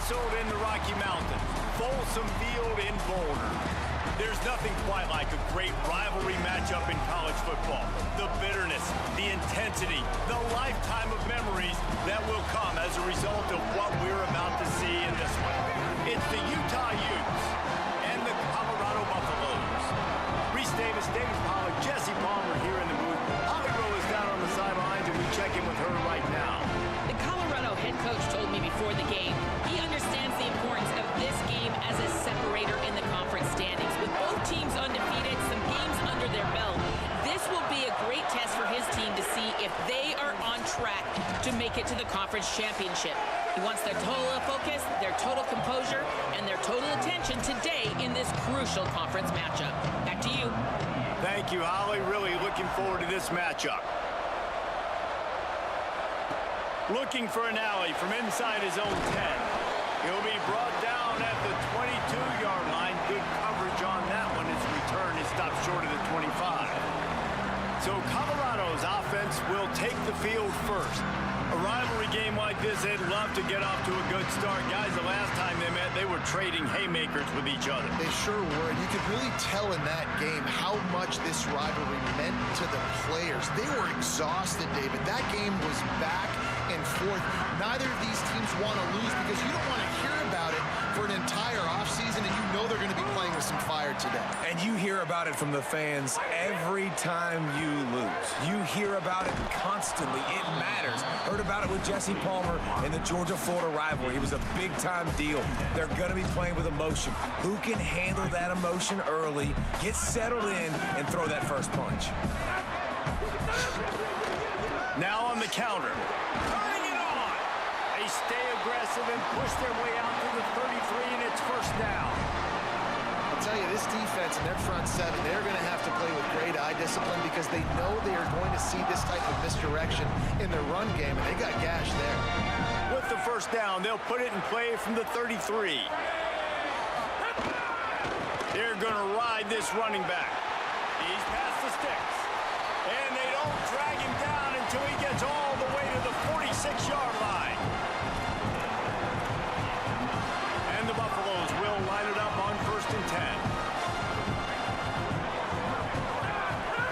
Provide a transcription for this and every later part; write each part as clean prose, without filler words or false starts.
nestled in the Rocky Mountains, Folsom Field in Boulder. There's nothing quite like a great rivalry matchup in college football. The bitterness, the intensity, the lifetime of memories that will come as a result of what we're about to see in this one. It's the Utah Utes and the Colorado Buffaloes. Reese Davis, David Pollack, Jesse Palmer here in the booth. Holly Rowe is down on the sidelines, and we check in with her right now. The Colorado head coach told me before the game he understands the importance of this game as a separator in the conference standings. With both teams undefeated, some games under their belt, this will be a great test for his team to see if they are on track to make it to the conference championship. He wants their total focus, their total composure, and their total attention today in this crucial conference matchup. Back to you. Thank you, Holly. Really looking forward to this matchup. Looking for an alley from inside his own 10. He'll be brought down at the 22-yard line. Good coverage on that one. His return is stopped short of the 25. So Colorado's offense will take the field first. A rivalry game like this, they'd love to get off to a good start. Guys, the last time they met, they were trading haymakers with each other. They sure were. You could really tell in that game how much this rivalry meant to the players. They were exhausted, David. That game was back and forth. Neither of these teams want to lose because you don't want to hear about it for an entire offseason, and you know they're going to be playing with some fire today. And you hear about it from the fans every time you lose. You hear about it constantly. It matters. Heard about it with Jesse Palmer in the Georgia-Florida rivalry. It was a big-time deal. They're going to be playing with emotion. Who can handle that emotion early, get settled in, and throw that first punch? Now on the counter. Turning it on. They stay aggressive and push their way out to the 33, and it's first down. I'll tell you, this defense and their front seven, they're going to have to play with great eye discipline because they know they are going to see this type of misdirection in their run game, and they got gash there. With the first down, they'll put it in play from the 33. They're going to ride this running back. He's past the sticks. And they don't drag him down until he gets all the way to the 46-yard line. And the Buffaloes will line it up on 1st and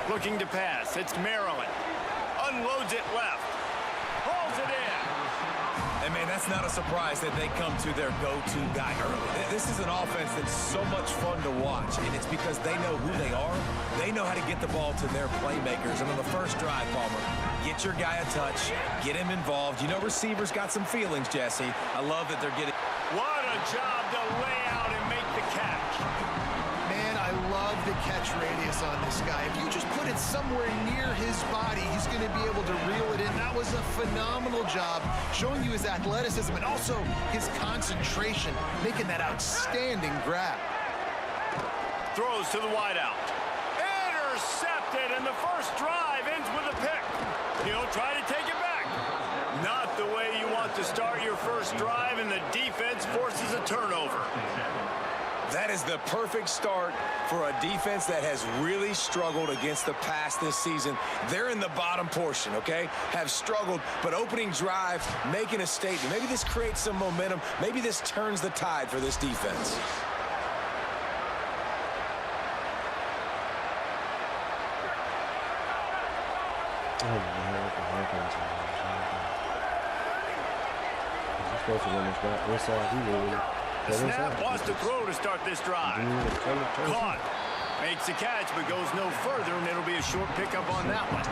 10. Looking to pass. It's Maryland. Unloads it left. Pulls it in. And, man, that's not a surprise that they come to their go-to guy early. This is an offense that's so much fun to watch, and it's because they know who they are. They know how to get the ball to their playmakers. And on the first drive, Palmer, get your guy a touch, get him involved. You know receivers got some feelings, Jesse. I love that they're getting... What a job to lay out and make the catch. Man, I love the catch radius on this guy. If you just put it somewhere near his body, he's going to be able to reel it in. That was a phenomenal job, showing you his athleticism and also his concentration, making that outstanding grab. Throws to the wideout. Intercepted, and the first drive ends with a pick. He'll try to take it back. Not the way you want to start your first drive, and the defense forces a turnover. That is the perfect start for a defense that has really struggled against the pass this season. They're in the bottom portion, okay? Have struggled, but opening drive, making a statement. Maybe this creates some momentum. Maybe this turns the tide for this defense. Snap wants to throw to start this drive. Caught. Makes a catch, but goes no further, and it'll be a short pickup on that one.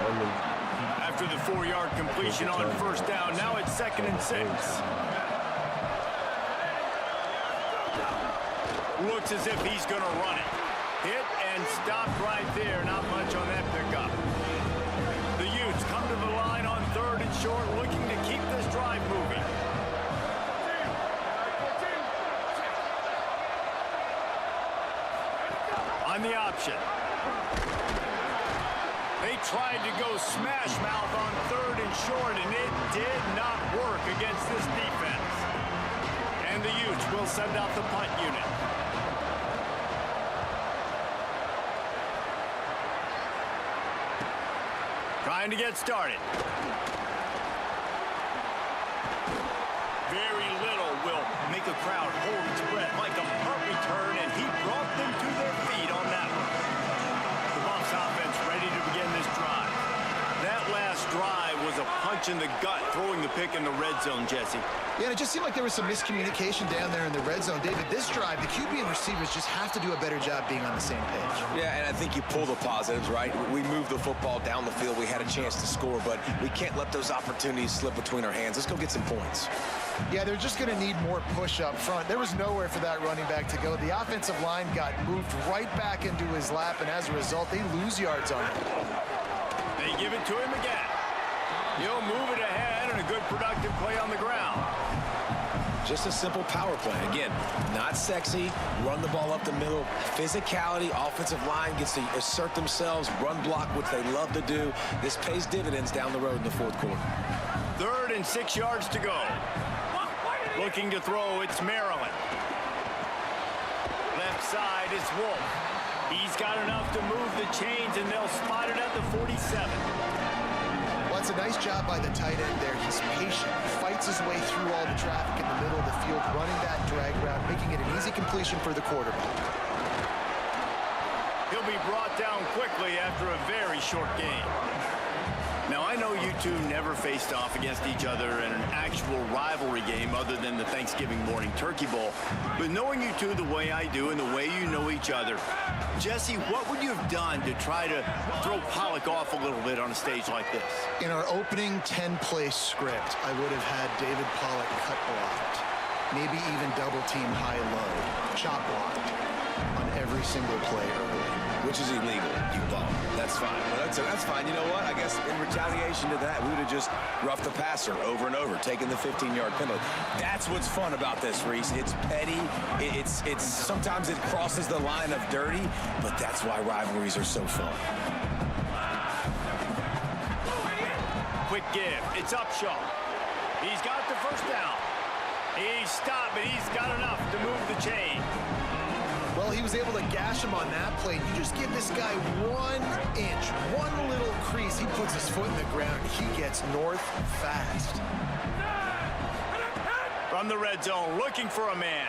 After the 4-yard completion on first down, now it's 2nd and 6. Looks as if he's going to run it. Hit and stopped right there. Not much on that pickup. The Utes come to the line on 3rd and short, looking to keep this drive moving. On the option. They tried to go smash mouth on 3rd and short, and it did not work against this defense. And the Utes will send out the punt unit. Trying to get started. Very little will make make the crowd hold its breath like a punt return, and he brought them to their feet on that one. The Buffs offense ready to begin this drive. That last drive was a punch in the gut, throwing the pick in the red zone, Jesse. Yeah, and it just seemed like there was some miscommunication down there in the red zone. David, this drive, the QB and receivers just have to do a better job being on the same page. Yeah, and I think you pull the positives, right? We moved the football down the field. We had a chance to score, but we can't let those opportunities slip between our hands. Let's go get some points. Yeah, they're just going to need more push up front. There was nowhere for that running back to go. The offensive line got moved right back into his lap, and as a result, they lose yards on him. They give it to him again. He'll move it ahead, and a good productive play on the ground. Just a simple power play. Again, not sexy, run the ball up the middle. Physicality, offensive line gets to assert themselves, run block, which they love to do. This pays dividends down the road in the fourth quarter. 3rd and 6 yards to go. Looking to throw, it's Maryland. Left side is Wolf. He's got enough to move the chains, and they'll spot it at the 47. Well, it's a nice job by the tight end there. He's patient, fights his way through all the traffic in the middle of the field, running that drag route, making it an easy completion for the quarterback. He'll be brought down quickly after a very short game. Now, I know you two never faced off against each other in an actual rivalry game other than the Thanksgiving morning Turkey Bowl. But knowing you two the way I do and the way you know each other, Jesse, what would you have done to try to throw Pollock off a little bit on a stage like this? In our opening 10-play script, I would have had David Pollock cut blocked, maybe even double-team high-low, chop blocked on every single play early. Which is illegal, you bum. That's fine. Well, that's fine. You know what? I guess in retaliation to that, we would have just roughed the passer over and over, taking the 15-yard penalty. That's what's fun about this, Reese. It's petty. It's sometimes it crosses the line of dirty, but that's why rivalries are so fun. Quick give. It's Upshaw. He's got the first down. He's stopped, but he's got enough to move the chain. Well, he was able to gash him on that play. You just give this guy 1 inch, one little crease. He puts his foot in the ground. He gets north fast. From the red zone, looking for a man.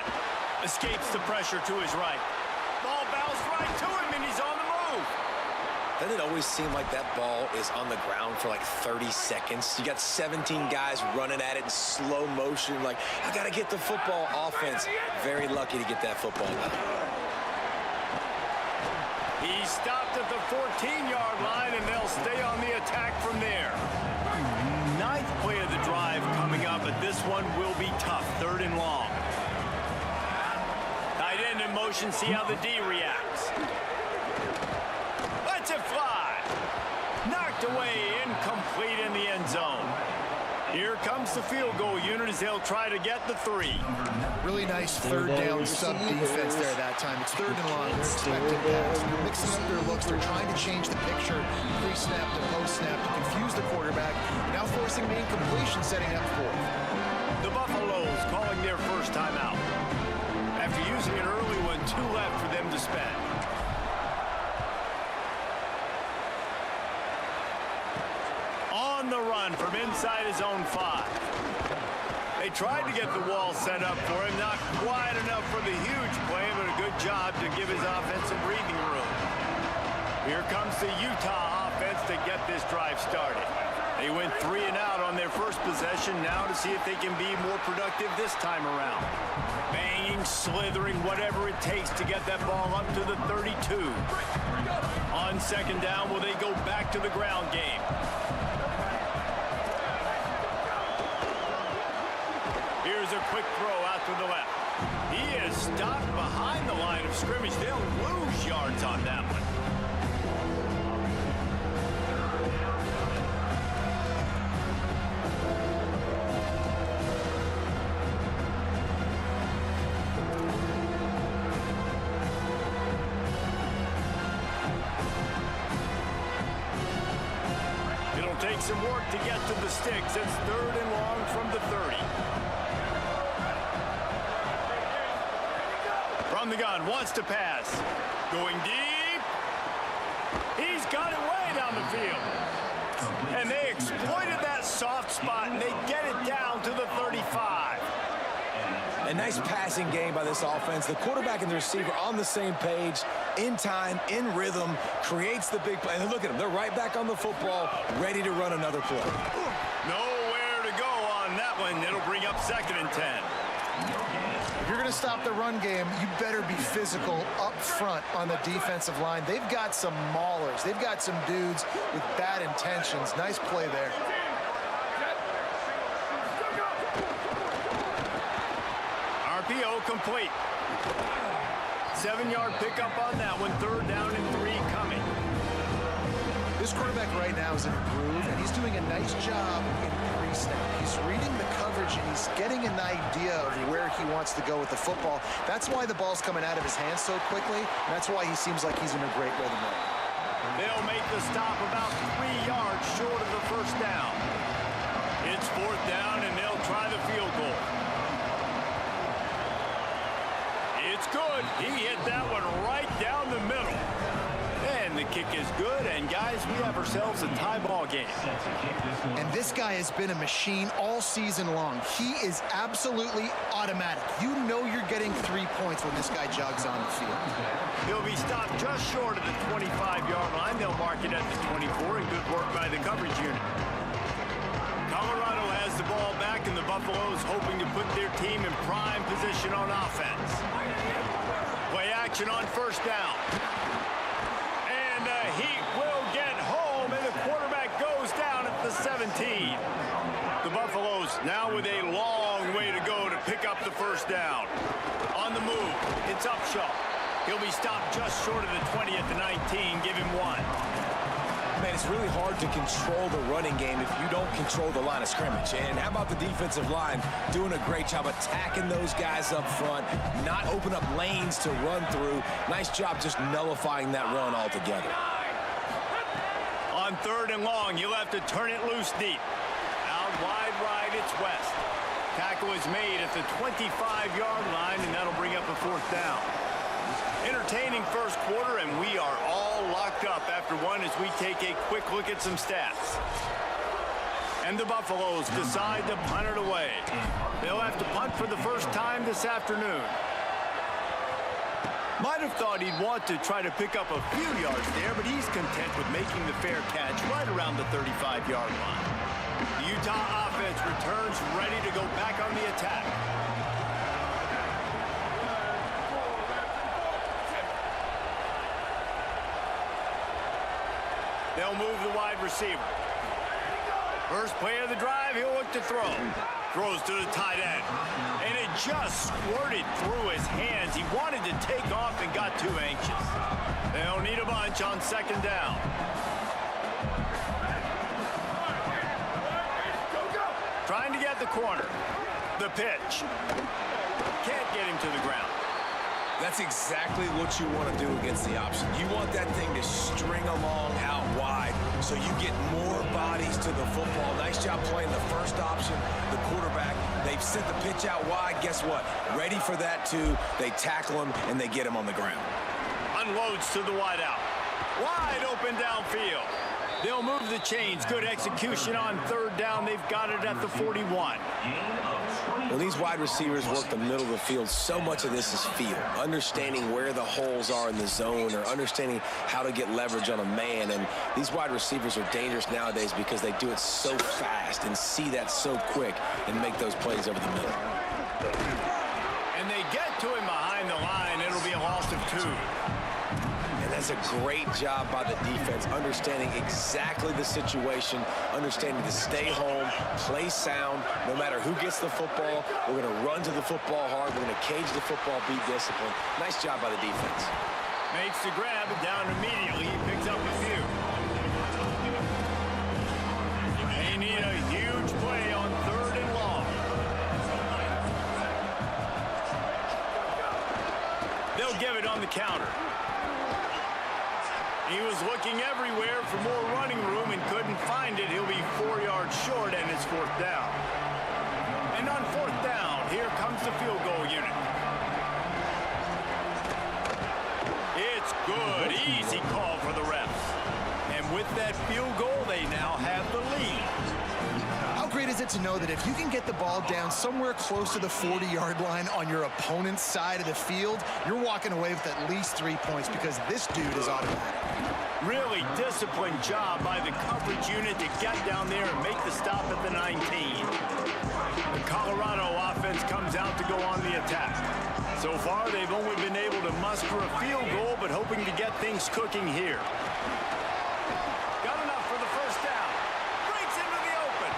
Escapes the pressure to his right. Ball bounced right to him, and he's on the move. Doesn't it always seem like that ball is on the ground for like 30 seconds? You got 17 guys running at it in slow motion. Like, I got to get the football. Offense, very lucky to get that football out. He stopped at the 14-yard line, and they'll stay on the attack from there. 9th play of the drive coming up, but this one will be tough. 3rd and long. Tight end in motion, see how the D reacts. Lets it fly. Knocked away, incomplete in the end zone. Here comes the field goal unit as they'll try to get the 3. Really nice 3rd down sub defense there that time. It's 3rd and long. They're expecting pass. They're mixing up their looks. They're trying to change the picture pre-snap to post-snap to confuse the quarterback. Now forcing the incompletion, setting up 4th. The Buffaloes calling their first timeout. After using an early one, 2 left for them to spend. On the run from inside his own 5. They tried to get the wall set up for him. Not quite enough for the huge play, but a good job to give his offense some breathing room. Here comes the Utah offense to get this drive started. They went 3 and out on their first possession. Now to see if they can be more productive this time around. Banging, slithering, whatever it takes to get that ball up to the 32. On 2nd down, will they go back to the ground game? Here's a quick throw out to the left. He is stopped behind the line of scrimmage. They'll lose yards on that one. It'll take some work to get to the sticks. It's 3rd and long from the 30. From the gun, wants to pass. Going deep. He's got it way down the field. And they exploited that soft spot, and they get it down to the 35. A nice passing game by this offense. The quarterback and the receiver on the same page, in time, in rhythm, creates the big play. And look at them. They're right back on the football, ready to run another play. Nowhere to go on that one. It'll bring up 2nd and 10. If you're going to stop the run game, you better be physical up front on the defensive line. They've got some maulers. They've got some dudes with bad intentions. Nice play there. RPO complete. 7-yard pickup on that one. 3rd down and 3 coming. This quarterback right now is in a groove, and he's doing a nice job in pre-snap. He's reading the coverage, and he's getting an idea of where he wants to go with the football. That's why the ball's coming out of his hands so quickly, and that's why he seems like he's in a great rhythm now. They'll make the stop about 3 yards short of the 1st down. It's 4th down, and they'll try the field goal. It's good. He hit that one right down the middle. And the kick is good, and guys, we have ourselves a tie ball game. And this guy has been a machine all season long. He is absolutely automatic. You know you're getting 3 points when this guy jogs on the field. He'll be stopped just short of the 25-yard line. They'll mark it at the 24, and good work by the coverage unit. Colorado has the ball back, and the Buffaloes hoping to put their team in prime position on offense. Play action on 1st down. And the Heat will get home, and the quarterback goes down at the 17. The Buffaloes now with a long way to go to pick up the 1st down. On the move, it's Upshaw. He'll be stopped just short of the 20 at the 19. Give him 1. Man, it's really hard to control the running game if you don't control the line of scrimmage. And how about the defensive line doing a great job attacking those guys up front, not open up lanes to run through. Nice job just nullifying that run altogether. On 3rd and long, you'll have to turn it loose deep. Out wide right, it's West. Tackle is made at the 25-yard line, and that'll bring up a 4th down. Entertaining 1st quarter, and we are all locked up after one as we take a quick look at some stats. And the Buffaloes decide to punt it away. They'll have to punt for the 1st time this afternoon. Might have thought he'd want to try to pick up a few yards there, but he's content with making the fair catch right around the 35-yard line. The Utah offense returns ready to go back on the attack. They'll move the wide receiver. First play of the drive, he'll look to throw. Throws to the tight end. And it just squirted through his hands. He wanted to take off and got too anxious. They'll need a bunch on 2nd down. Trying to get the corner. The pitch. Can't get him to the ground. That's exactly what you want to do against the option. You want that thing to string along out wide so you get more bodies to the football. Nice job playing the 1st option, the quarterback. They've sent the pitch out wide. Guess what? Ready for that, too. They tackle him, and they get him on the ground. Unloads to the wide out. Wide open downfield. They'll move the chains. Good execution on 3rd down. They've got it at the 41. When these wide receivers work the middle of the field, so much of this is feel. Understanding where the holes are in the zone or understanding how to get leverage on a man. And these wide receivers are dangerous nowadays because they do it so fast and see that so quick and make those plays over the middle. And they get to him behind the line. It'll be a loss of 2. And that's a great job by the defense, understanding exactly the situation, understanding to stay home, play sound, no matter who gets the football. We're going to run to the football hard. We're going to cage the football, be disciplined. Nice job by the defense. Makes the grab, down immediately. He picks up a few. They need a huge play on 3rd and long. They'll give it on the counter. He was looking everywhere for more running room and couldn't find it. He'll be 4 yards short, and it's 4th down. And on 4th down, here comes the field goal unit. It's good. Easy call for the refs. And with that field goal, they now have the lead. How great is it to know that if you can get the ball down somewhere close to the 40-yard line on your opponent's side of the field, you're walking away with at least 3 points because this dude is automatic. Really disciplined job by the coverage unit to get down there and make the stop at the 19. The Colorado offense comes out to go on the attack. So far, they've only been able to muster a field goal, but hoping to get things cooking here. Got enough for the first down. Breaks into the open.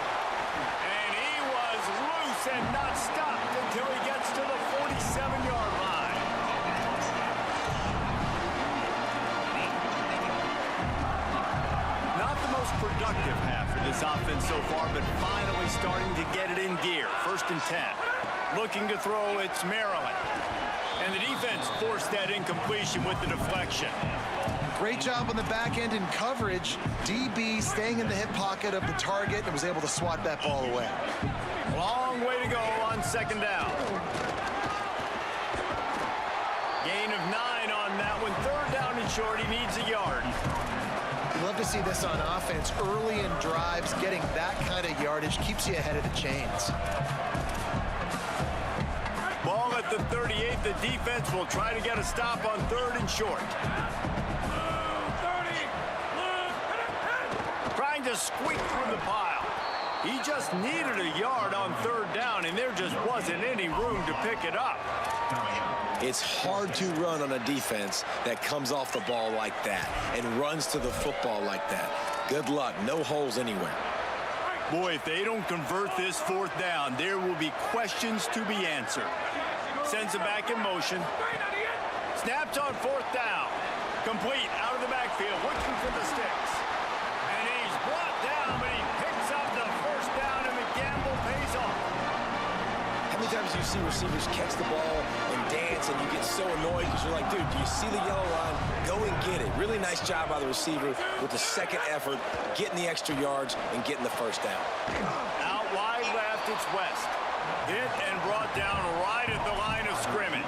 And he was loose and not stopped until he gets to the 47-yard line. Not the most productive half for this offense so far, but finally starting to get it in gear. 1st and 10. Looking to throw, it's Maryland. And the defense forced that incompletion with the deflection. Great job on the back end in coverage. DB staying in the hip pocket of the target and was able to swat that ball away. Long way to go on 2nd down. Gain of 9 on that one. 3rd down and short. He needs a yard. You love to see this on offense. Early in drives, getting that kind of yardage keeps you ahead of the chains. Ball at the 38. The defense will try to get a stop on 3rd and short. Trying to squeak through the pile. He just needed a yard on 3rd down, and there just wasn't any room to pick it up. It's hard to run on a defense that comes off the ball like that and runs to the football like that. Good luck. No holes anywhere. Boy, if they don't convert this 4th down, there will be questions to be answered. Sends it back in motion. Snaps on 4th down. Complete out of the backfield, looking for the sticks. And he's brought down, but he picks up the 1st down, and the gamble pays off. How many times do you see receivers catch the ball and dance, and you get so annoyed because you're like, dude, do you see the yellow line? Go and get it. Really nice job by the receiver with the 2nd effort, getting the extra yards and getting the 1st down. Out wide left, it's West. Hit and brought down right at the line of scrimmage.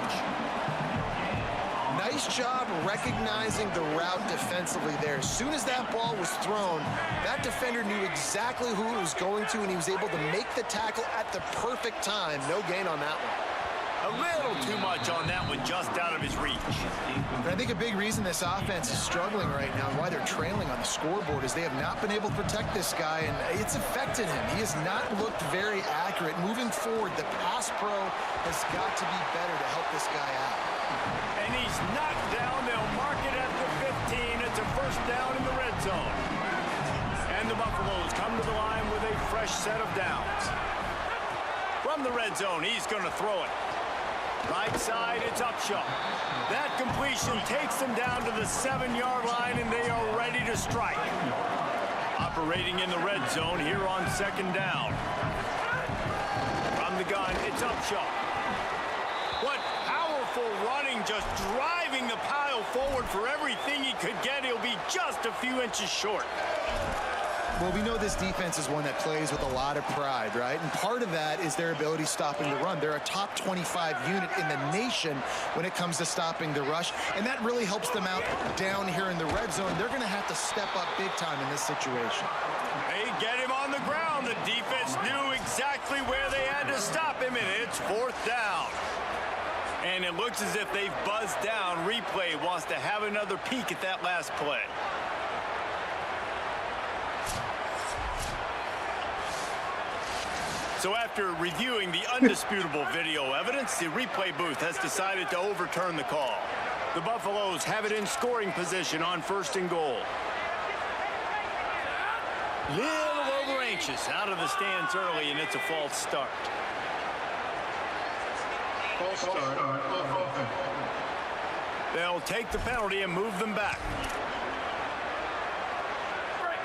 Nice job recognizing the route defensively there. As soon as that ball was thrown, that defender knew exactly who it was going to, and he was able to make the tackle at the perfect time. No gain on that one. A little too much on that one, just out of his reach. But I think a big reason this offense is struggling right now and why they're trailing on the scoreboard is they have not been able to protect this guy, and it's affected him. He has not looked very accurate. Moving forward, the pass pro has got to be better to help this guy out. And he's knocked down. They'll mark it at the 15. It's a 1st down in the red zone. And the Buffaloes come to the line with a fresh set of downs. From the red zone, he's going to throw it. Right side, it's Upshaw. That completion takes them down to the 7-yard line, and they are ready to strike. Operating in the red zone here on 2nd down. From the gun, it's Upshaw. What powerful running, just driving the pile forward for everything he could get. He'll be just a few inches short. Well, we know this defense is one that plays with a lot of pride, right? And part of that is their ability stopping the run. They're a top 25 unit in the nation when it comes to stopping the rush, and that really helps them out down here in the red zone. They're going to have to step up big time in this situation. They get him on the ground. The defense knew exactly where they had to stop him, and it's 4th down. And it looks as if they've buzzed down. Replay wants to have another peek at that last play. So after reviewing the undisputable video evidence, the replay booth has decided to overturn the call. The Buffaloes have it in scoring position on 1st and goal. Little over anxious out of the stands early, and it's a false start. False start. They'll take the penalty and move them back.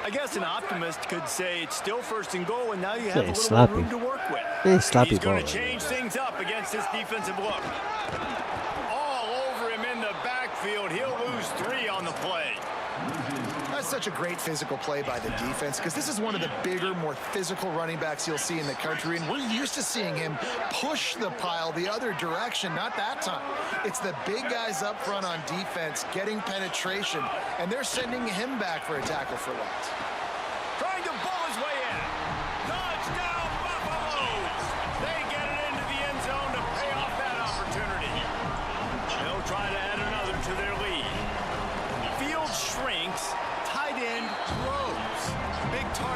I guess an optimist could say it's still 1st and goal, and now you have a little more room to work with. He's going to change things up against this defensive look. All over him in the backfield. He'll lose 3 on the play. That's such a great physical play by the defense because this is one of the bigger, more physical running backs you'll see in the country, and we're used to seeing him push the pile the other direction. Not that time. It's the big guys up front on defense getting penetration, and they're sending him back for a tackle for loss. Trying to bull his way in. Touchdown,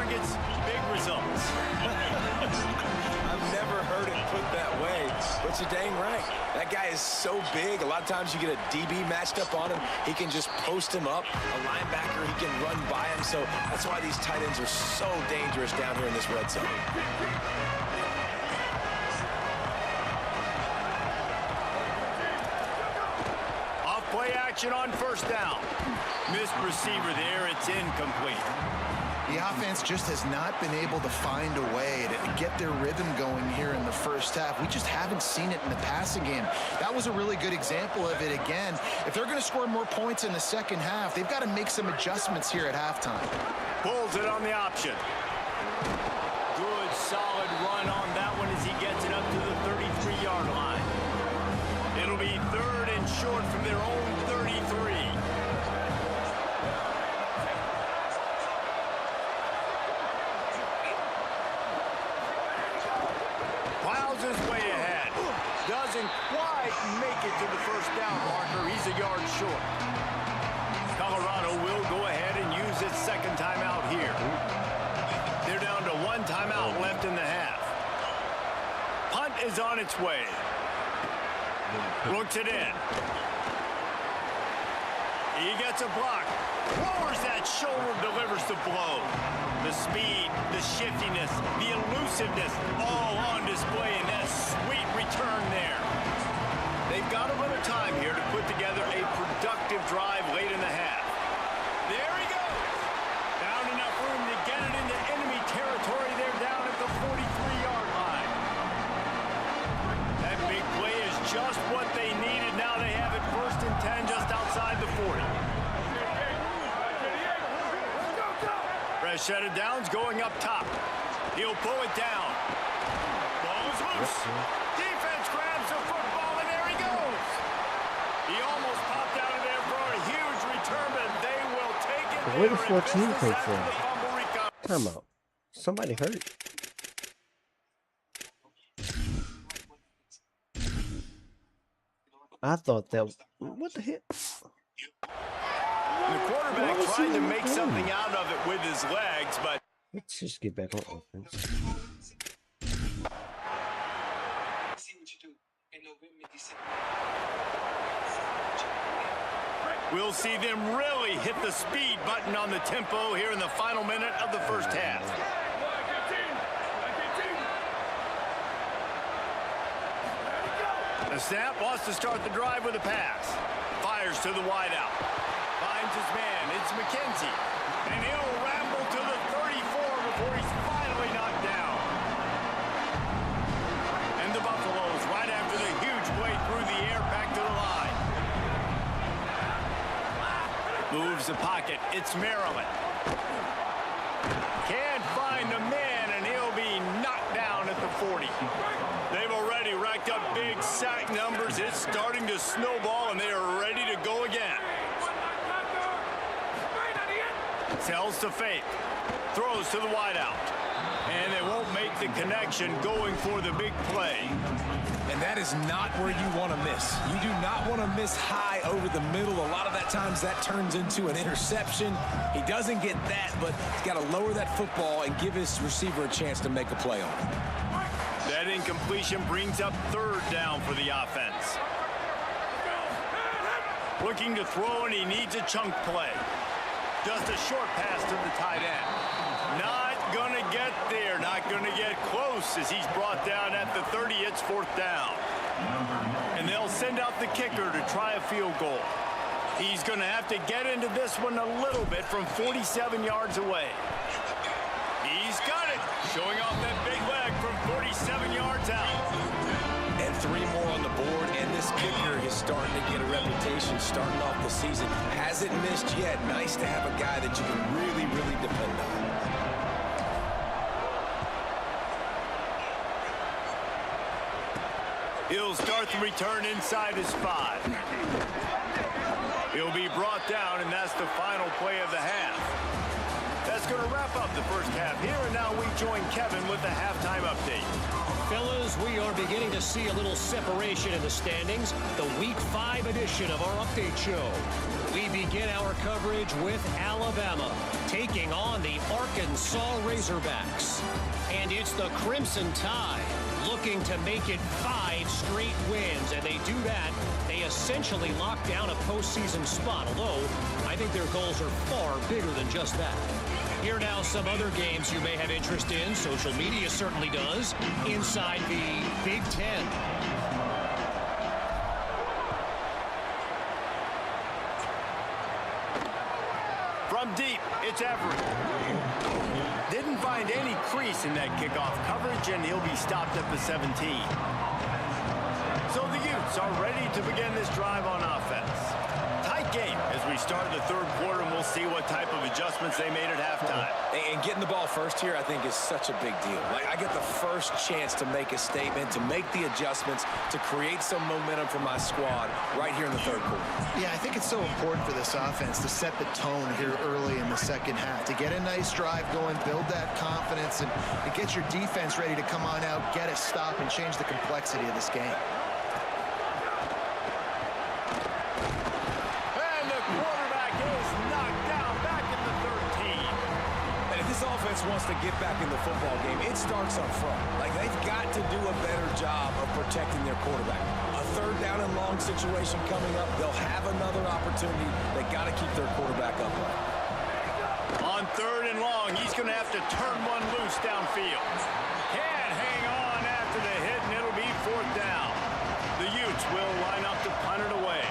targets, big results. I've never heard it put that way, but you're dang right. That guy is so big. A lot of times you get a DB matched up on him. He can just post him up. A linebacker, he can run by him. So that's why these tight ends are so dangerous down here in this red zone. Play action on first down. Missed receiver there. It's incomplete. The offense just has not been able to find a way to get their rhythm going here in the first half. We just haven't seen it in the passing game. That was a really good example of it again. If they're going to score more points in the second half, they've got to make some adjustments here at halftime. Pulls it on the option. Good, solid run on that one as he gets it up to the 33-yard line. It'll be third and short from their own 33. Plows his way ahead. Doesn't quite make it to the first down marker. He's a yard short. Colorado will go ahead and use its second timeout here. They're down to one timeout left in the half. Punt is on its way. Looks it in. He gets a block. Lowers that shoulder, delivers the blow. The speed, the shiftiness, the elusiveness, all on display in that sweet return there. They've got a little time here to put together a productive drive late in the half. There he goes. Found enough room to get it into enemy territory. They're down at the 43-yard line. That big play is just what they needed. Now they have it first and 10 just outside the 40. Fresh set of downs going up top. He'll pull it down. Ball is loose. Defense grabs the football, and there he goes. He almost popped out of there for a huge return, but they will take it. Where did 14 come from? Time out. Somebody hurt. I thought that. What the heck? The quarterback tried to make something out of it with his legs, but Let's just get back on offense. we'll see them really hit the speed button on the tempo here in the final minute of the first half. The snap wants to start the drive with a pass. Fires to the wideout. Finds his man. It's McKenzie. And he'll ramble to the 34 before he's finally knocked down. And the Buffaloes, right after the huge play through the air, back to the line. Moves the pocket. It's Maryland. Can't find a man, and he'll be knocked down at the 40. They've already racked up big sack numbers. It's starting to snowball, and they are ready to go again. Tells to fake. Throws to the wideout. And they won't make the connection going for the big play. And that is not where you want to miss. You do not want to miss high over the middle. A lot of that times that turns into an interception. He doesn't get that, but he's got to lower that football and give his receiver a chance to make a play on it. That incompletion brings up third down for the offense. Looking to throw, and he needs a chunk play. Just a short pass to the tight end. Not going to get there. Not going to get close as he's brought down at the 30. It's fourth down. And they'll send out the kicker to try a field goal. He's going to have to get into this one a little bit from 47 yards away. He's got it. Showing off that big leg from 47 yards out. And 3 more on the board, and this kicker is starting to get a reputation starting off the season. Hasn't missed yet. Nice to have a guy that you can really, really depend on. He'll start the return inside his 5. He'll be brought down, and that's the final play of the half. That's going to wrap up the first half here, and now we join Kevin with the halftime update. Fellas, we are beginning to see a little separation in the standings. The Week 5 edition of our update show. We begin our coverage with Alabama taking on the Arkansas Razorbacks. And it's the Crimson Tide looking to make it 5 straight wins. And they do that. They essentially lock down a postseason spot, although I think their goals are far bigger than just that. Here now some other games you may have interest in. Social media certainly does. Inside the Big Ten. From deep, it's Everett. Didn't find any crease in that kickoff coverage, and he'll be stopped at the 17. So the Utes are ready to begin this drive on offense. Tight game as we start the third quarter, and we'll see what type of adjustments they made at halftime. And getting the ball first here, I think, is such a big deal. Like, I get the first chance to make a statement, to make the adjustments, to create some momentum for my squad right here in the third quarter. Yeah, I think it's so important for this offense to set the tone here early in the second half, to get a nice drive going, build that confidence, and get your defense ready to come on out, get a stop, and change the complexity of this game. Offense wants to get back in the football game. It starts up front. Like, they've got to do a better job of protecting their quarterback. A third down and long situation coming up. They'll have another opportunity. They got to keep their quarterback upright. On third and long, he's going to have to turn one loose downfield. Can't hang on after the hit, and it'll be fourth down. The Utes will line up to punt it away.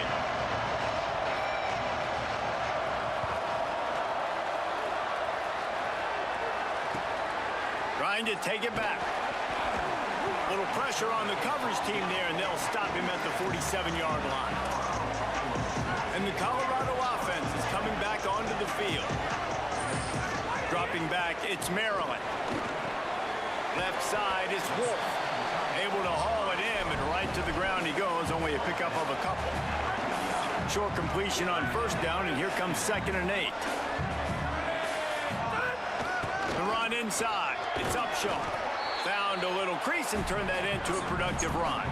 Trying to take it back. Little pressure on the coverage team there, and they'll stop him at the 47-yard line. And the Colorado offense is coming back onto the field. Dropping back, it's Maryland. Left side, it's Wolf. Able to haul it in, and right to the ground he goes, only a pickup of a couple. Short completion on first down, and here comes 2nd and 8. The run inside. It's Upshaw. Found a little crease and turned that into a productive run.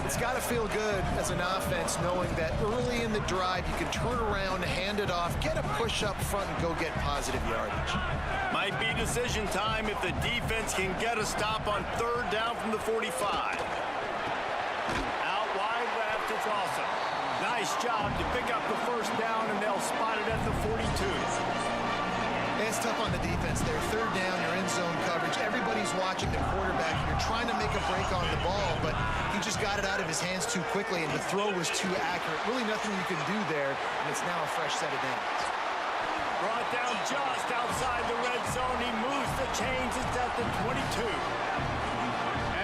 It's got to feel good as an offense knowing that early in the drive you can turn around, hand it off, get a push up front, and go get positive yardage. Might be decision time if the defense can get a stop on third down from the 45. Out wide left, it's awesome. Nice job to pick up the first down, and they'll spot it at the 42. It's tough on the defense there. Third down, you're in zone coverage. Everybody's watching the quarterback. You're trying to make a break on the ball, but he just got it out of his hands too quickly, and the throw was too accurate. Really nothing you can do there, and it's now a fresh set of downs. Brought down just outside the red zone. He moves the chains. It's at the 22.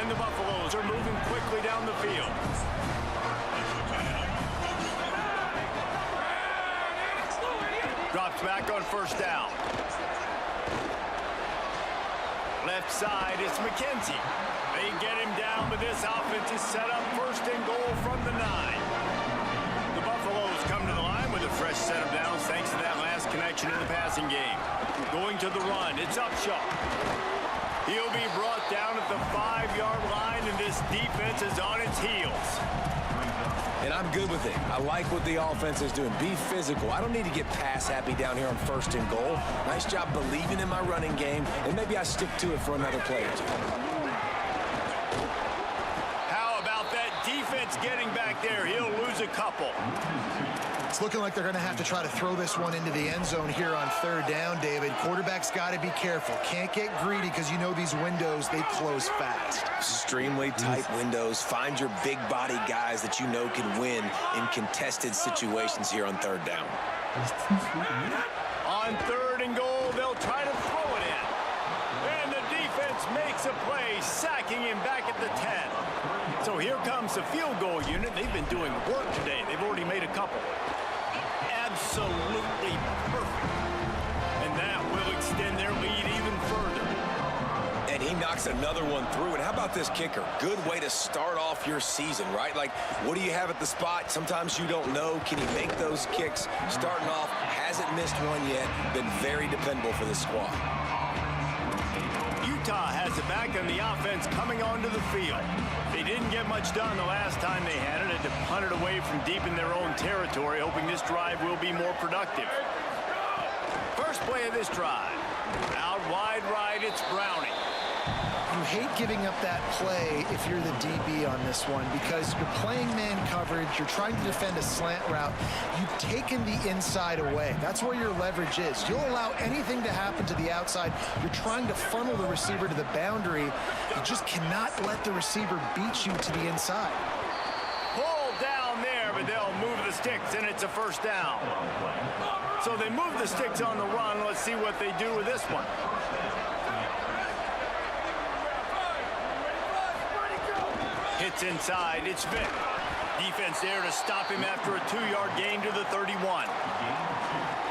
And the Buffaloes are moving quickly down the field. Drops back on first down. Left side, it's McKenzie. They get him down, but this offense is set up first and goal from the 9. The Buffaloes come to the line with a fresh set of downs thanks to that last connection in the passing game. Going to the run, it's Upshaw. He'll be brought down at the 5-yard line, and this defense is on its heels. And I'm good with it. I like what the offense is doing. Be physical. I don't need to get pass happy down here on first and goal. Nice job believing in my running game, and maybe I stick to it for another play or two. How about that defense getting back there? He'll lose a couple. It's looking like they're going to have to try to throw this one into the end zone here on third down, David. Quarterback's got to be careful. Can't get greedy because you know these windows, they close fast. Extremely tight windows. Find your big body guys that you know can win in contested situations here on third down. On third and goal, they'll try to throw it in. And the defense makes a play, sacking him back at the 10. So here comes the field goal unit. They've been doing work today. They've already made a couple. Absolutely perfect. And that will extend their lead even further. And he knocks another one through. And how about this kicker? Good way to start off your season, right? Like, what do you have at the spot? Sometimes you don't know. Can he make those kicks? Starting off, has hasn't missed one yet. Been very dependable for this squad. Utah has it back on the offense coming onto the field. They didn't get much done the last time they had it. Had to punt it away from deep in their own territory, hoping this drive will be more productive. First play of this drive. Out wide right, it's Browning. You hate giving up that play if you're the DB on this one because you're playing man coverage, you're trying to defend a slant route. You've taken the inside away. That's where your leverage is. You'll allow anything to happen to the outside. You're trying to funnel the receiver to the boundary. You just cannot let the receiver beat you to the inside. Pull down there, but they'll move the sticks, and it's a first down. So they move the sticks on the run. Let's see what they do with this one. Hits inside, it's Vick. Defense there to stop him after a 2-yard gain to the 31.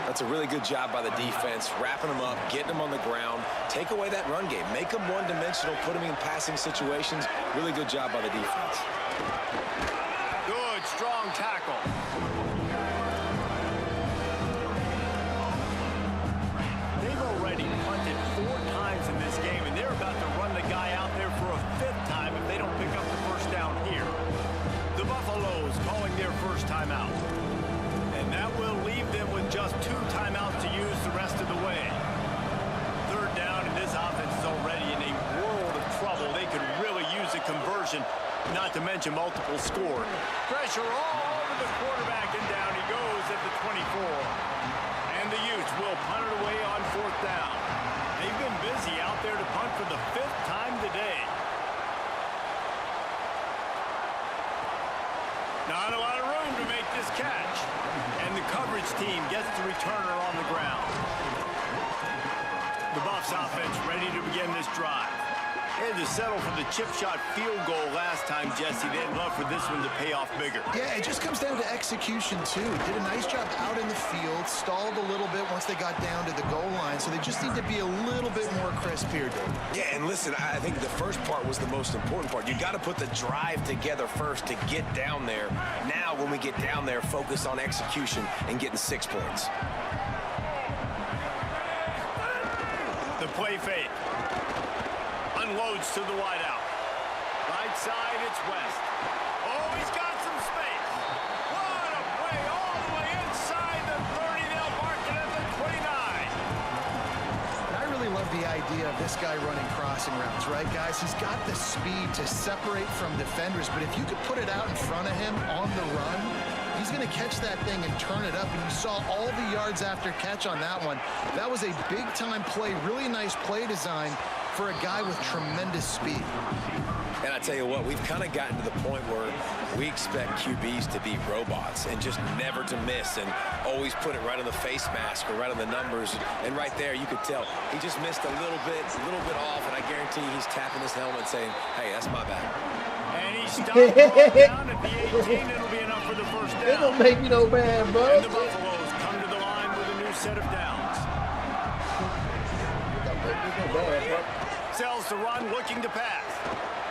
That's a really good job by the defense, wrapping them up, getting them on the ground, take away that run game, make them one-dimensional, put them in passing situations. Really good job by the defense. Good, strong tackle. They've already punted 4 times in this game, and they're about to run the guy out there for a 5th time if they don't pick up the first down here. The Buffaloes calling their first timeout. And that will leave them with just 2 timeouts to use the rest of the way. 3rd down, and this offense is already in a world of trouble. They could really use a conversion, not to mention multiple scores. Pressure all over the quarterback, and down he goes at the 24. And the Utes will punt it away on 4th down. They've been busy out there to punt for the 5th time today. Not a lot of room to make this catch. And the coverage team gets the returner on the ground. The Buffs offense ready to begin this drive. They had to settle for the chip shot field goal last time, Jesse. They'd love for this one to pay off bigger. Yeah, it just comes down to execution, too. Did a nice job out in the field, stalled a little bit once they got down to the goal line, so they just need to be a little bit more crisp here, Dave. Yeah, and listen, I think the first part was the most important part. You got to put the drive together first to get down there. Now, when we get down there, focus on execution and getting 6 points. The play fake. Unloads to the wideout. Right side, it's West. Oh, he's got some space. What a play all the way inside the 30. They'll mark it at the 29. And I really love the idea of this guy running crossing routes, right, guys? He's got the speed to separate from defenders, but if you could put it out in front of him on the run, he's going to catch that thing and turn it up, and you saw all the yards after catch on that one. That was a big-time play, really nice play design for a guy with tremendous speed. And I tell you what, we've kind of gotten to the point where we expect QBs to be robots and just never to miss and always put it right on the face mask or right on the numbers. And right there, you could tell he just missed a little bit off, and I guarantee he's tapping his helmet saying, hey, that's my bad. And he stopped down at the 18. It'll be enough for the first down. It don't make me no bad, bro. And the Buffaloes come to the line with a new set of downs. Sells the run, looking to pass.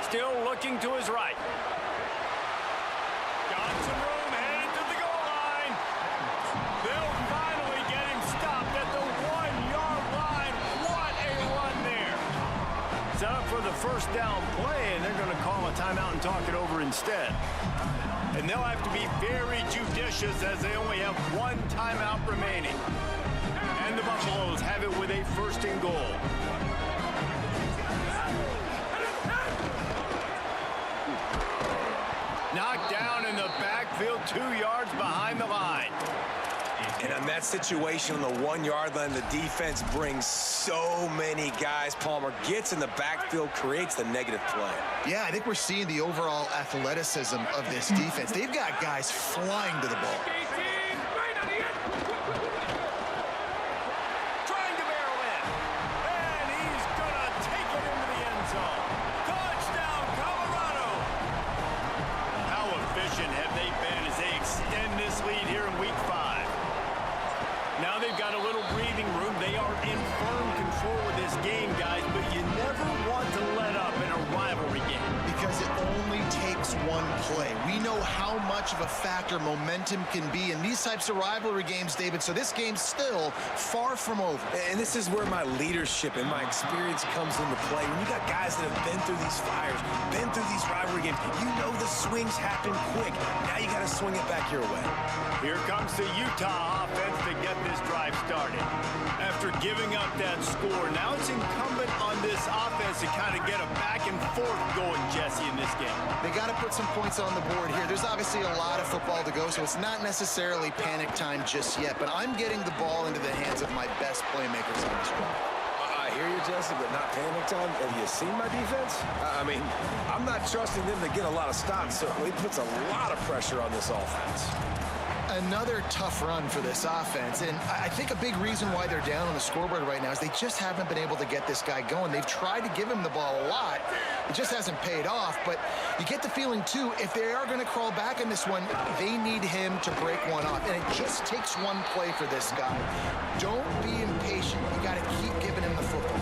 Still looking to his right. Got some room, headed to the goal line. They'll finally get him stopped at the 1-yard line. What a run there. Set up for the first down play, and they're going to call a timeout and talk it over instead. And they'll have to be very judicious as they only have 1 timeout remaining. And the Buffaloes have it with a 1st and goal. Knocked down in the backfield, 2 yards behind the line. And on that situation on the 1-yard line, the defense brings so many guys. Palmer gets in the backfield, creates the negative play. Yeah, I think we're seeing the overall athleticism of this defense. They've got guys flying to the ball. Trying to barrel in. And he's going to take it into the end zone. Touchdown, Colorado. How efficient have they been as they extend this lead here in Week 5? Now they've got a little breathing room. They are in firm control of this game, guys, but you never want to let up in a rivalry game. Because it only takes one play. We know how much of a factor momentum can be in these types of rivalry games, David, so this game's still far from over. And this is where my leadership and my experience comes into play. When you got guys that have been through these fires, been through these rivalry games, you know the swings happen quick. Now you got to swing it back your way. Here comes the Utah offense to get this drive started. After giving up that score, now it's incumbent on this offense to kind of get a back and forth going, Jesse, in this game. They got to put some points on the board here. There's obviously a lot of football to go, so it's not necessarily panic time just yet, but I'm getting the ball into the hands of my best playmakers on this drive. I hear you, Jesse, but not panic time. Have you seen my defense? I mean, I'm not trusting them to get a lot of stops, so it puts a lot of pressure on this offense. Another tough run for this offense, and I think a big reason why they're down on the scoreboard right now is they just haven't been able to get this guy going. They've tried to give him the ball a lot. It just hasn't paid off, but you get the feeling, too, if they are going to crawl back in this one, they need him to break one off, and it just takes one play for this guy. Don't be impatient. You got to keep giving him the football.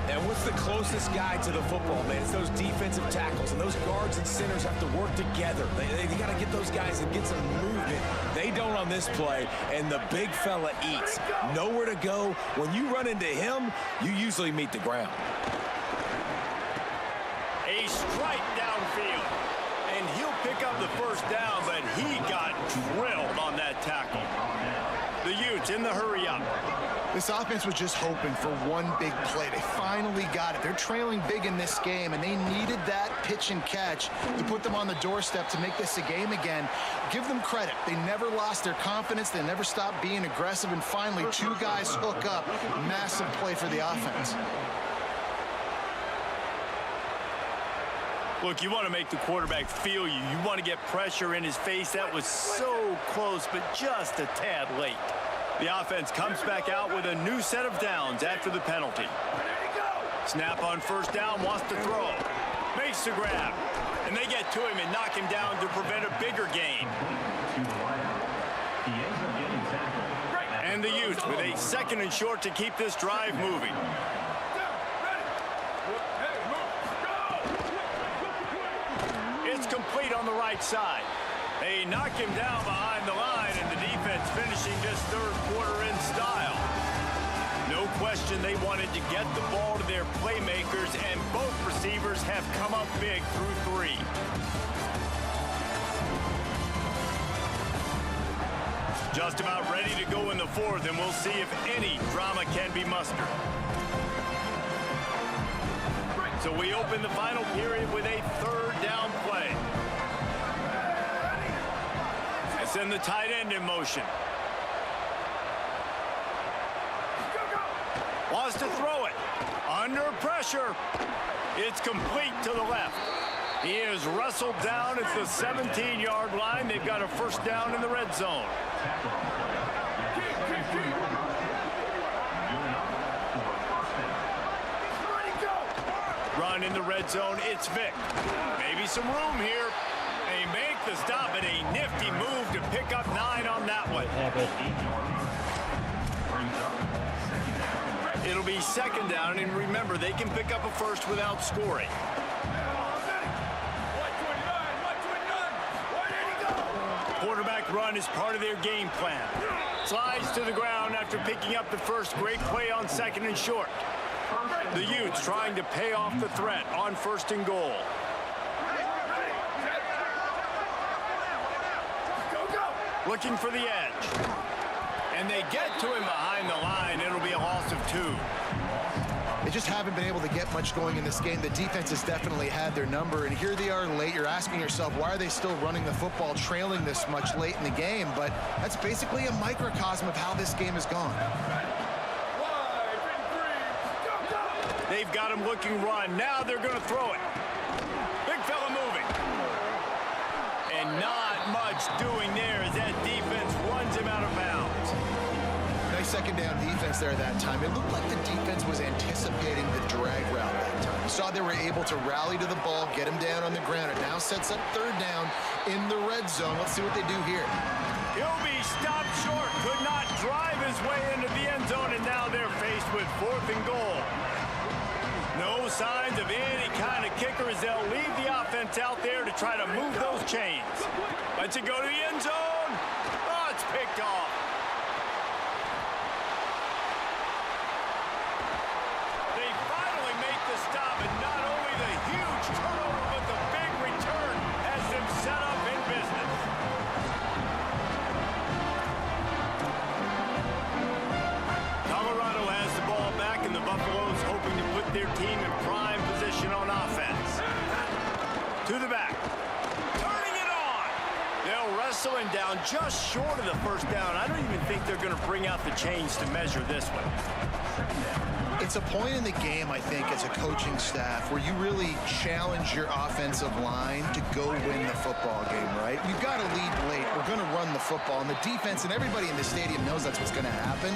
And what's the closest guy to the football, man? It's those defensive tackles, and those guards and centers have to work together. They got to get those guys and get some movement. They don't on this play, and the big fella eats. Nowhere to go. When you run into him, you usually meet the ground. A strike downfield, and he'll pick up the first down, but he got drilled on that tackle. The Utes in the hurry up. This offense was just hoping for one big play. They finally got it. They're trailing big in this game, and they needed that pitch and catch to put them on the doorstep to make this a game again. Give them credit. They never lost their confidence. They never stopped being aggressive, and finally, two guys hook up. Massive play for the offense. Look, you want to make the quarterback feel you. You want to get pressure in his face. That was so close, but just a tad late. The offense comes back out with a new set of downs after the penalty. Snap on first down, wants to throw. Makes the grab. And they get to him and knock him down to prevent a bigger gain. And the Utes with a second and short to keep this drive moving. It's complete on the right side. They knock him down behind the line, and the defense finishing this third quarter in style. No question they wanted to get the ball to their playmakers, and both receivers have come up big through three. Just about ready to go in the fourth, and we'll see if any drama can be mustered. So we open the final period with a third down play. Send the tight end in motion. Wants to throw it. Under pressure. It's complete to the left. He is wrestled down at the 17-yard line. They've got a first down in the red zone. Run in the red zone. It's Vic. Maybe some room here. They make the stop, and a nifty move to pick up 9 on that one. It'll be second down, and remember, they can pick up a first without scoring. Quarterback run is part of their game plan. Slides to the ground after picking up the first. Great play on second and short. The Utes trying to pay off the threat on first and goal. Looking for the edge. And they get to him behind the line. It'll be a loss of 2. They just haven't been able to get much going in this game. The defense has definitely had their number, and here they are late. You're asking yourself, why are they still running the football, trailing this much late in the game? But that's basically a microcosm of how this game has gone. They've got him looking run. Now they're going to throw it. Big fella moving. And not much doing there as that defense runs him out of bounds. Nice second down defense there that time. It looked like the defense was anticipating the drag route that time. You saw they were able to rally to the ball, get him down on the ground. It now sets up third down in the red zone. Let's see what they do here. He'll be stopped short. Could not drive his way into the end zone, and now they're faced with fourth and goal. No signs of any kind of kicker as they'll leave the offense out there to try to move those chains. Lets it go to the end zone. Oh, it's picked off. They finally make the stop, and not only the huge turnover, but the big return has them set up in business. Colorado has the ball back, and the Buffaloes hoping to put their team in prime position on offense. To the back. Turning it on. They'll wrestle him down just short of the first down. I don't even think they're going to bring out the chains to measure this one. It's a point in the game, I think, as a coaching staff where you really challenge your offensive line to go win the football game, right? We've got to lead late. We're going to run the football. And the defense and everybody in the stadium knows that's what's going to happen.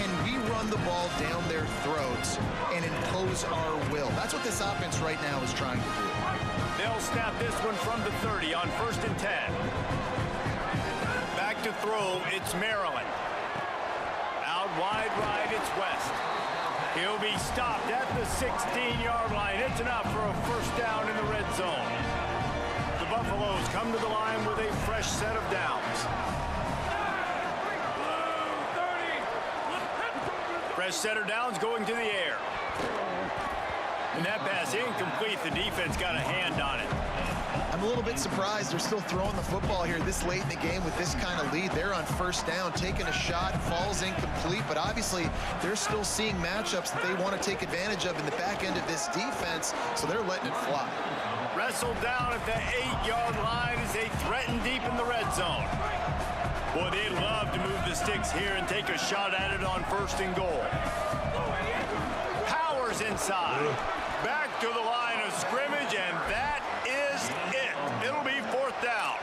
Can we run the ball down their throats and impose our will? That's what this offense right now is trying to do. They'll snap this one from the 30 on 1st and 10. Back to throw, it's Maryland. Out wide right, it's West. He'll be stopped at the 16-yard line. It's enough for a first down in the red zone. The Buffaloes come to the line with a fresh set of downs. Fresh set of downs going to the air. And that pass incomplete. The defense got a hand on it. I'm a little bit surprised they're still throwing the football here this late in the game with this kind of lead. They're on first down, taking a shot, falls incomplete, but obviously they're still seeing matchups that they want to take advantage of in the back end of this defense, so they're letting it fly. Wrestled down at the 8-yard line as they threaten deep in the red zone. Boy, they'd love to move the sticks here and take a shot at it on 1st and goal. Powers inside. Back to the line of scrimmage, and that is it. It'll be 4th down.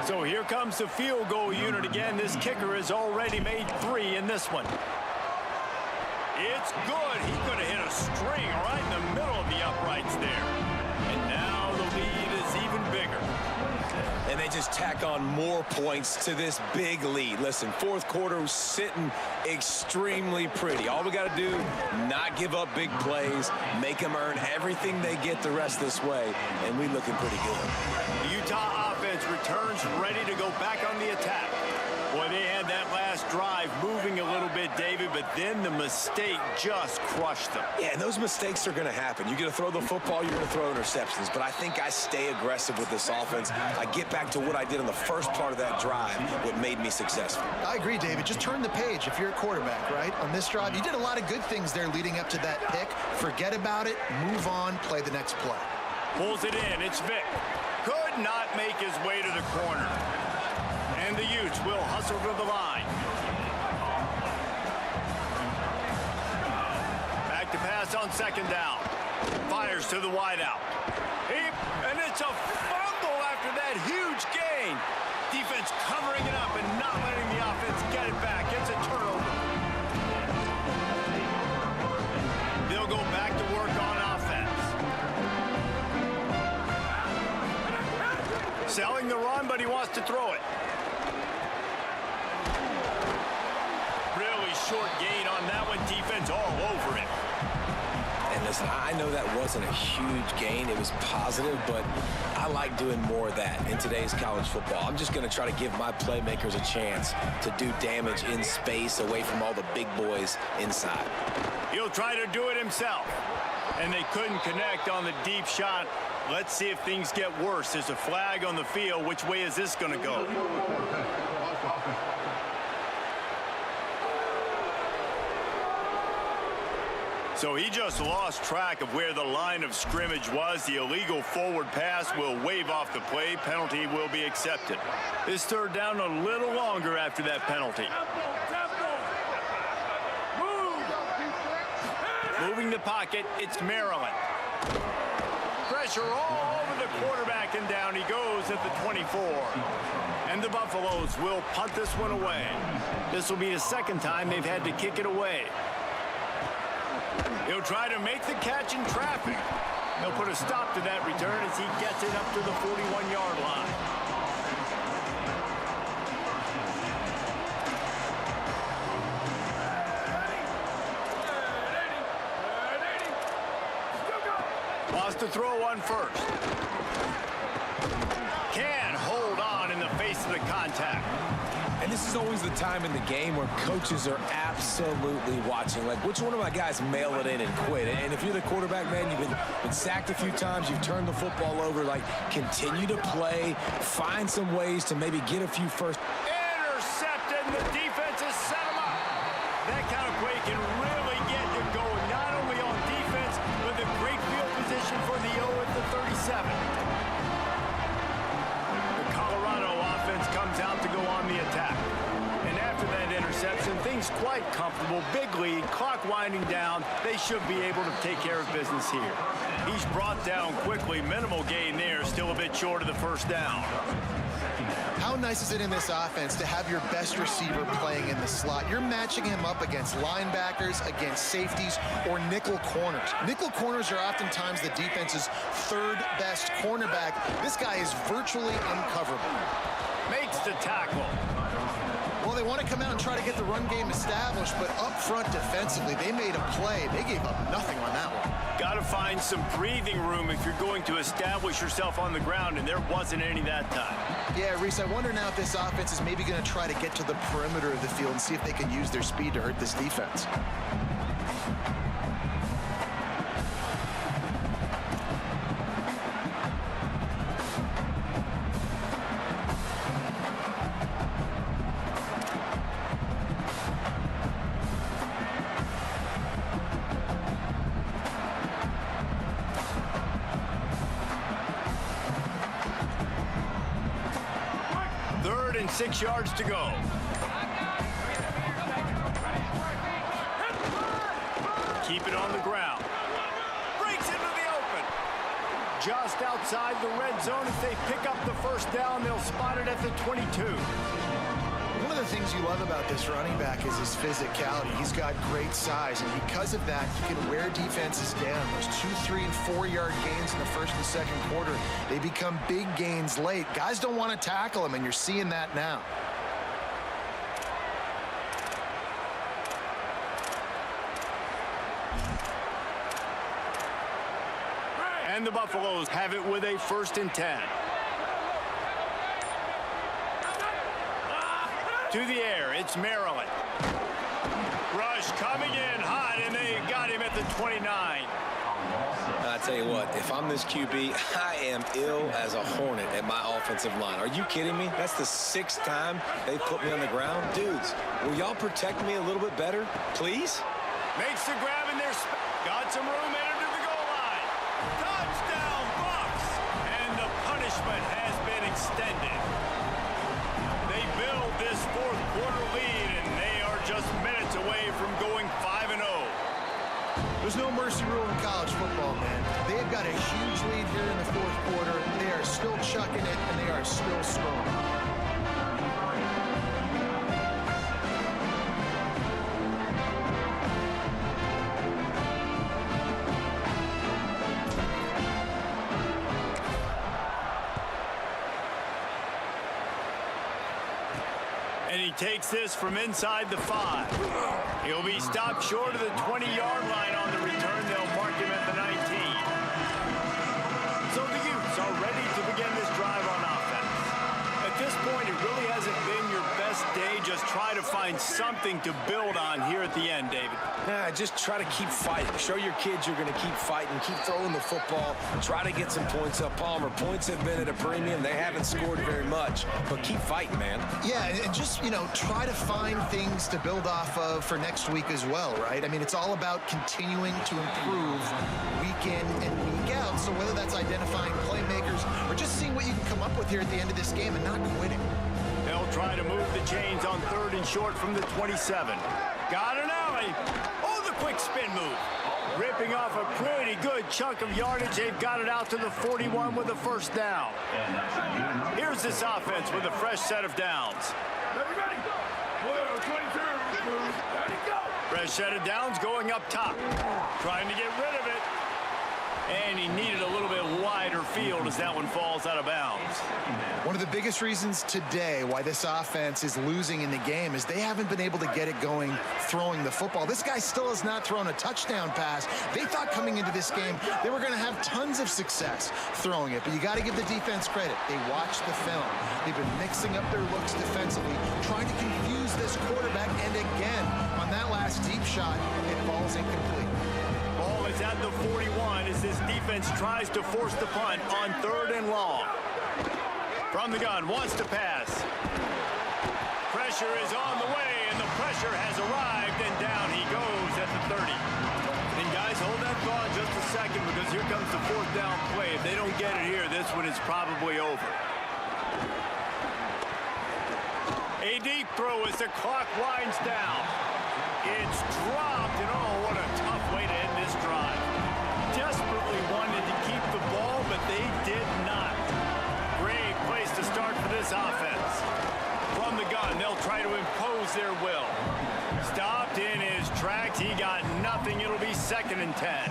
So here comes the field goal unit again. This kicker has already made 3 in this one. It's good. He could have hit a string right in the middle of the uprights there. And now the lead is even bigger. And they just tack on more points to this big lead. Listen, 4th quarter was sitting extremely pretty. All we got to do, not give up big plays, make them earn everything they get the rest this way, and we looking pretty good. The Utah offense returns ready to go back on the attack. Boy, they had that last drive moving a little bit, David, but then the mistake just crushed them. Yeah, and those mistakes are going to happen. You're going to throw the football, you're going to throw interceptions, but I think I stay aggressive with this offense. I get back to what I did in the first part of that drive, what made me successful. I agree, David. Just turn the page if you're a quarterback, right? On this drive, you did a lot of good things there leading up to that pick. Forget about it, move on, play the next play. Pulls it in, it's Vic. Could not make his way to the corner. And the Utes will hustle to the line. Back to pass on 2nd down. Fires to the wideout. And it's a fumble after that huge gain. Defense covering it up and not letting the offense get it back. It's a turnover. They'll go back to work on offense. Selling the run, but he wants to throw it. Really short gain on that one. Defense all over it. And listen, I know that wasn't a huge gain. It was positive, but I like doing more of that in today's college football. I'm just going to try to give my playmakers a chance to do damage in space away from all the big boys inside. He'll try to do it himself. And they couldn't connect on the deep shot. Let's see if things get worse. There's a flag on the field. Which way is this going to go? So he just lost track of where the line of scrimmage was. The illegal forward pass will wave off the play. Penalty will be accepted. This 3rd down a little longer after that penalty. Moving the pocket, it's Maryland. Pressure all over the quarterback, and down he goes at the 24. And the Buffaloes will punt this one away. This will be the 2nd time they've had to kick it away. He'll try to make the catch in traffic. He'll put a stop to that return as he gets it up to the 41-yard line. Wants to throw one first. Can hold on in the face of the contact. And this is always the time in the game where coaches are absolutely watching. Like, which one of my guys mail it in and quit? And if you're the quarterback, man, you've been sacked a few times, you've turned the football over, like, continue to play, find some ways to maybe get a few first. Intercepted, and the defense has set him up. That kind of play can really get you going, not only on defense, but the great field position for the O at the 37. The Colorado offense comes out to go on the attack. And after that interception, things quite comfortable. Big lead, clock winding down. They should be able to take care of business here. He's brought down quickly. Minimal gain there, still a bit short of the first down. How nice is it in this offense to have your best receiver playing in the slot? You're matching him up against linebackers, against safeties, or nickel corners. Nickel corners are oftentimes the defense's third best cornerback. This guy is virtually uncoverable. Makes the tackle. Well, they want to come out and try to get the run game established, but up front defensively, they made a play. They gave up nothing on that one. Got to find some breathing room if you're going to establish yourself on the ground, and there wasn't any that time. Yeah, Reese, I wonder now if this offense is maybe going to try to get to the perimeter of the field and see if they can use their speed to hurt this defense. Third and 6 yards to go. Keep it on the ground. Breaks into the open. Just outside the red zone. If they pick up the first down, they'll spot it at the 22. One of the things you love about this running back is his physicality. He's got great size, and because of that, he can wear defenses down. Those 2, 3, and 4-yard gains in the first and second quarter, they become big gains late. Guys don't want to tackle him, and you're seeing that now. And the Buffaloes have it with a 1st and 10. To the air, it's Maryland. Rush coming in hot, and they got him at the 29. I tell you what, if I'm this QB, I am ill as a hornet at my offensive line. Are you kidding me? That's the 6th time they put me on the ground. Dudes, will y'all protect me a little bit better, please? Makes the grab in there. Got some room headed to the goal line. Touchdown, Bucks! And the punishment has been extended. They build this 4th quarter lead, and they are just minutes away from going 5-0. There's no mercy rule in college football, man. They've got a huge lead here in the 4th quarter. They are still chucking it, and they are still strong. And he takes this from inside the 5. He'll be stopped short of the 20-yard line on the return. They'll mark him at the 19. So the Utes are ready to begin this drive on offense. At this point, it really hasn't been your best day. Just try to find something to build on here at the end, David. Nah, just try to keep fighting. Show your kids you're going to keep fighting. Keep throwing the football. Try to get some points up. Palmer, points have been at a premium. They haven't scored very much, but keep fighting, man. Yeah, and just, try to find things to build off of for next week as well, right? I mean, it's all about continuing to improve week in and week out. So whether that's identifying playmakers or just seeing what you can come up with here at the end of this game and not quitting. They'll try to move the chains on 3rd and short from the 27. Got an alley. Oh, the quick spin move. Ripping off a pretty good chunk of yardage. They've got it out to the 41 with the 1st down. Here's this offense with a fresh set of downs. Ready? 22. Ready, go. Fresh set of downs going up top. Trying to get rid of it. And he needed a little bit wider field as that one falls out of bounds. One of the biggest reasons today why this offense is losing in the game is they haven't been able to get it going throwing the football. This guy still has not thrown a touchdown pass. They thought coming into this game they were going to have tons of success throwing it, but you got to give the defense credit. They watched the film. They've been mixing up their looks defensively, trying to confuse this quarterback, and again, on that last deep shot, it falls incomplete. Ball is at the 41 as this defense tries to force the punt on 3rd and long. From the gun, wants to pass. Pressure is on the way, and the pressure has arrived, and down he goes at the 30. And guys, hold that thought just a second, because here comes the 4th down play. If they don't get it here, this one is probably over. A deep throw as the clock winds down. It's dropped, and oh, what a tough way to end this drive. Desperately wanted to keep the ball, but they did not. Great place to start for this offense. From the gun, they'll try to impose their will. Stopped in his tracks. He got nothing. It'll be 2nd and 10.